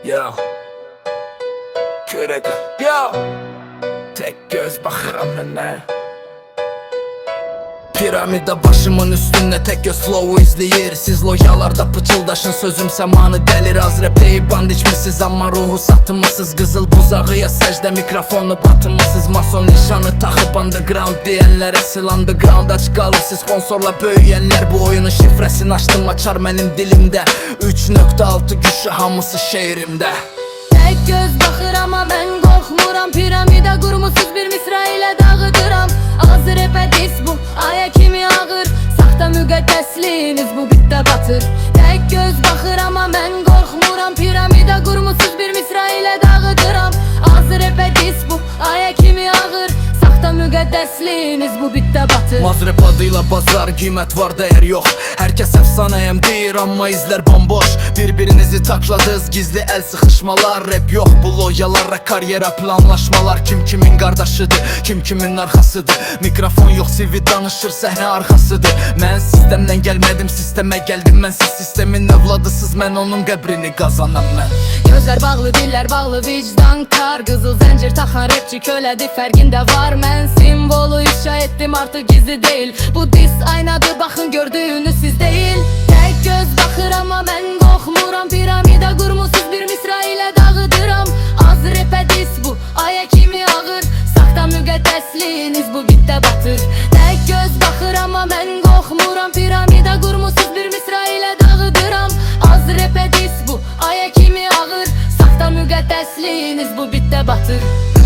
Yo Kırık Yo Tek göz bakıram mənə Piramida başımın üstünde tek göz flow'u izleyir. Siz loyalarda pıçıldaşın sözüm səmanı delir. Az repleyi band içmişsiz ama ruhu satmışsız. Qızıl buzağıya səcdə mikrofonu batırmışsız. Mason nişanı taxıb underground deyənlər əsl underground aç qalır. Siz sponsorla böyüyenler bu oyunun şifresini açdım açar mənim dilimdə 3.6 güçlü hamısı şehrimdə. Tek göz baxır ama mən qorxmuram. Piramida qurmusuz bir misra ilə dağıdıram. Az repə dis bu aya kimi ağır. Saxta müqəddəsliyiniz bu bitdə batır. Tek göz baxır ama mən qorxmuram. Piramida qurmusuz bir misra ilə dağıdıram. Az repə dis bu aya kimi ağır. Saxta müqəddəsliyiniz bu bitdə batır. Mazrep adıyla bazar qiymət var dəyər yox. Herkes efsaneyim deyir ama izler bomboş. Birbirinizi takladınız gizli el sıkışmalar. Rap yok bu loyalara karyera planlaşmalar. Kim kimin kardeşidir, kim kimin arkasıdır. Mikrofon yok CV danışır səhne arkasıdır. Mən sistemden gelmedim sisteme geldim. Mən siz sistemin evladısız mən onun qəbrini qazanan mən. Gözler bağlı diller bağlı vicdan kar. Qızıl zəncir taxan rapçi kölədir fərqində var. Mən simbolu ifşa ettim artık gizli değil. Bu dis aynadır bakın gördüğünüz siz değil. Tek göz bakır ama ben qorxmuram. Piramida qurmusuz bir misra ilə dağıdıram. Az repə dis bu aya kimi ağır. Saxta müqəddəsliyiniz bu bitdə batır. Tek göz bakır ama ben qorxmuram. Piramida qurmusuz bir misra ilə dağıdıram. Az repə dis bu aya kimi ağır. Saxta müqəddəsliyiniz bu bitdə batır.